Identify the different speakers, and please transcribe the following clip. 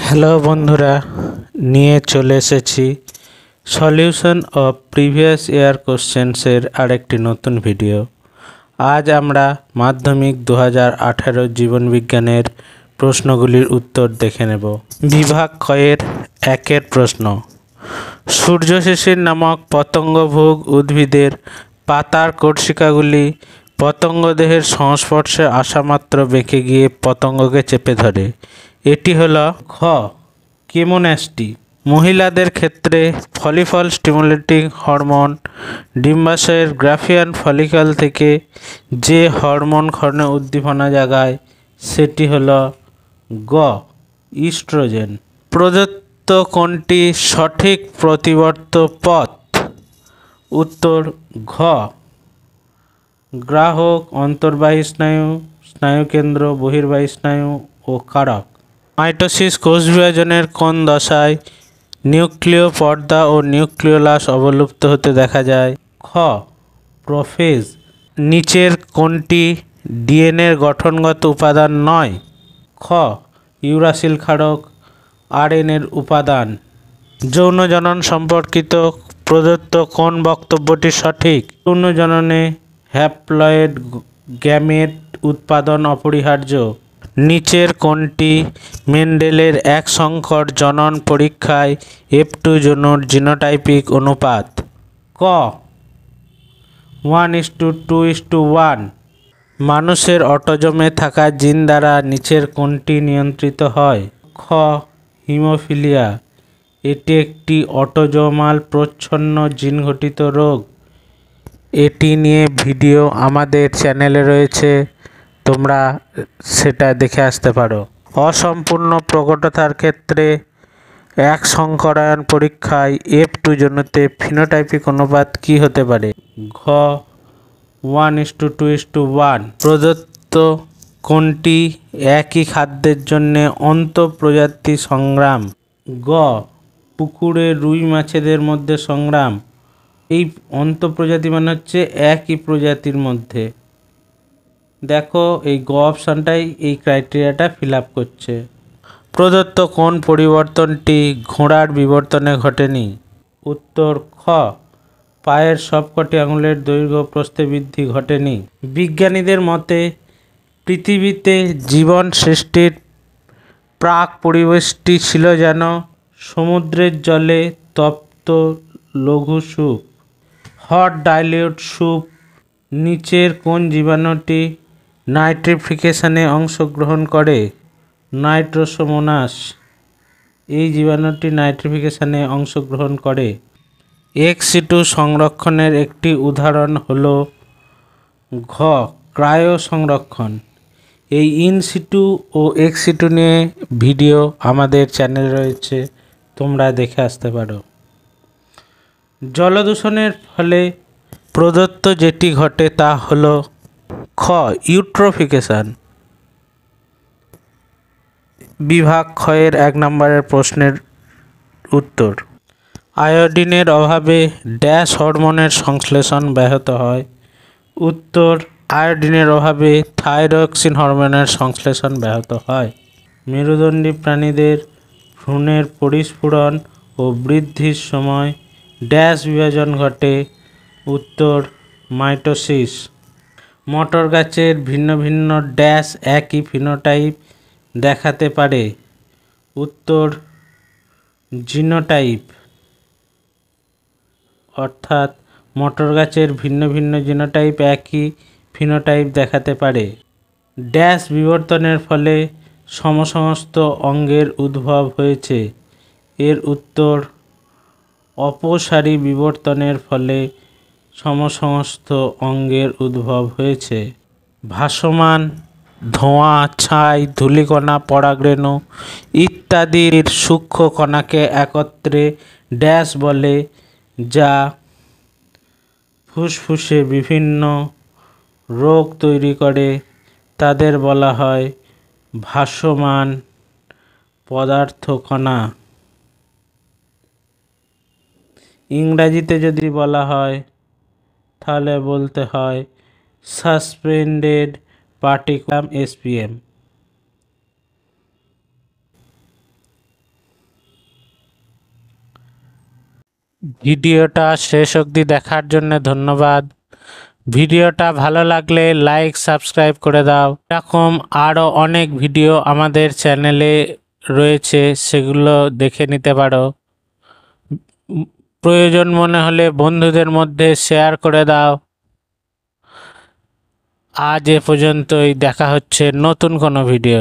Speaker 1: Hello বন্ধুরা, নিয়ে চলে এসেছি সলিউশন অফ প্রিভিয়াস ইয়ার কোশ্চেন্সের আরেকটি নতুন ভিডিও। আজ আমরা মাধ্যমিক 2018 জীবনবিজ্ঞানের প্রশ্নগুলির উত্তর দেখে নেব। বিভাগ ক্ষয়ের একের প্রশ্ন, সূর্য শিশির নামক পতঙ্গভোগ উদ্ভিদের পাতার কোষিকাগুলি পতঙ্গদেহের সংস্পর্শে আসামাত্র বেঁকে গিয়ে পতঙ্গকে চেপে ধরে। এটি হলো খ কেমোন্যাস্টি। মহিলাদের ক্ষেত্রে ফলিকল স্টিমুলেটিং হরমোন ডিম্বাশয়ের গ্রাফিয়ান ফলিকল থেকে যে হরমোন ক্ষরণে উদ্দীপনা জাগায় সেটি হলো গ ইস্ট্রোজেন। প্রদত্ত কোনটি সঠিক প্রতিবর্ত পথ? উত্তর ঘ গ্রাহক, অন্তর্বাহী স্নায়ু, স্নায়ুকেন্দ্র, বহির্বাহী স্নায়ু ও কারক। মাইটোসিস কোষ বিভাজনের কোন দশায় নিউক্লিয় পর্দা ও নিউক্লিওলাস অবলুপ্ত হতে দেখা যায়? খ প্রোফেজ। নিচের কোনটি ডিএনএর গঠনগত উপাদান নয়? খ ইউরাসিল ক্ষারক আরএনএর উপাদান। যৌন জনন সম্পর্কিত প্রদত্ত কোন বক্তব্যটি সঠিক? যৌন জননে হ্যাপ্লয়েড গ্যামেট উৎপাদন অপরিহার্য। নিচের কোনটি মেন্ডেলের এক সংকর জনন পরীক্ষায় F2 যৌনর জিনোটাইপিক অনুপাত? ক 1:2:1। মানুষের অটোজোমে থাকা জিন দ্বারা নিচের কোনটি নিয়ন্ত্রিত হয়? খ হিমোফিলিয়া। এটি একটি অটোজোমাল প্রচ্ছন্ন জিনঘটিত রোগ। এটি নিয়ে ভিডিও আমাদের চ্যানেলে রয়েছে, তোমরা সেটা দেখে আসতে পারো। অসম্পূর্ণ প্রকটতার ক্ষেত্রে এক সংকরায়ন পরীক্ষায় F2 যৌনতে ফিনোটাইপিক অনুপাত কী হতে পারে? ঘ 1:2:1। প্রদত্ত কোনটি একই খাদ্যের জন্য অন্তঃপ্রজাতি সংগ্রাম? গ পুকুরে রুই মাছেদের মধ্যে সংগ্রাম। এই অন্তঃপ্রজাতি মানে হচ্ছে একই প্রজাতির মধ্যে। দেখো এই গ অপশানটাই এই ক্রাইটেরিয়াটা ফিল আপ করছে। প্রদত্ত কোন পরিবর্তনটি ঘোড়ার বিবর্তনে ঘটেনি? উত্তর খ পায়ের সবকটি আঙুলের দৈর্ঘ্য প্রস্থে বৃদ্ধি ঘটেনি। বিজ্ঞানীদের মতে পৃথিবীতে জীবন সৃষ্টির প্রাক পরিবেশটি ছিল যেন সমুদ্রের জলে তপ্ত লঘু স্যুপ, হট ডাইলিউট স্যুপ। নিচের কোন জীবাণুটি নাইট্রিফিকেশনে অংশগ্রহণ করে? নাইট্রোসোমোনাস। এই জীবাণুটি নাইট্রিফিকেশনে অংশগ্রহণ করে। ex-situ সংরক্ষণের একটি উদাহরণ হল ঘ ক্রায়ো সংরক্ষণ। এই ইন-সিটু ও ex-situ নিয়ে ভিডিও আমাদের চ্যানেলে রয়েছে, তোমরা দেখে আসতে পারো। জলদূষণের ফলে প্রদত্ত যেটি ঘটে তা হল খ ইউট্রোফিকেশন। বিভাগ ক্ষয়ের 1 নম্বরের প্রশ্নের উত্তর, আয়োডিনের অভাবে ড্যাশ হরমোনের সংশ্লেষণ ব্যাহত হয়? উত্তর আয়োডিনের অভাবে থাইরক্সিন হরমোনের সংশ্লেষণ ব্যাহত হয়। মেরুদণ্ডী প্রাণীদের ভ্রূণের পরিস্ফুরণ ও বৃদ্ধির সময় ড্যাশ বিভাজন ঘটে? উত্তর মাইটোসিস। মটর গাছের ভিন্ন ভিন্ন ড্যাশ একই ফিনোটাইপ দেখাতে পারে? উত্তর জিনোটাইপ। অর্থাৎ মটর গাছের ভিন্ন ভিন্ন জিনোটাইপ একই ফিনোটাইপ দেখাতে পারে। ড্যাশ বিবর্তনের ফলে সমসমস্ত অঙ্গের উদ্ভব হয়েছে? এর উত্তর অপসারী বিবর্তনের ফলে সমসমস্ত অঙ্গের উদ্ভব হয়েছে। ভাসমান ধোঁয়া, ছাই, ধূলিকণা, পরাগরেণু ইত্যাদির সূক্ষ্ম কণাকে একত্রে ড্যাশ বলে, যা ফুসফুসে বিভিন্ন রোগ তৈরি করে। তাদের বলা হয় ভাসমান পদার্থ কণা। ইংরাজিতে যদি বলা হয় তাহলে বলতে হয় সাসপেন্ডেড পার্টিকুলাম SPM। ভিডিওটা শেষ অবধি দেখার জন্য ধন্যবাদ। ভিডিওটা ভালো লাগলে লাইক সাবস্ক্রাইব করে দাও। এরকম আরও অনেক ভিডিও আমাদের চ্যানেলে রয়েছে, সেগুলো দেখে নিতে পারো। প্রয়োজন মনে হলে বন্ধুদের মধ্যে শেয়ার করে দাও। আজ এ পর্যন্তই, দেখা হচ্ছে নতুন কোনো ভিডিও।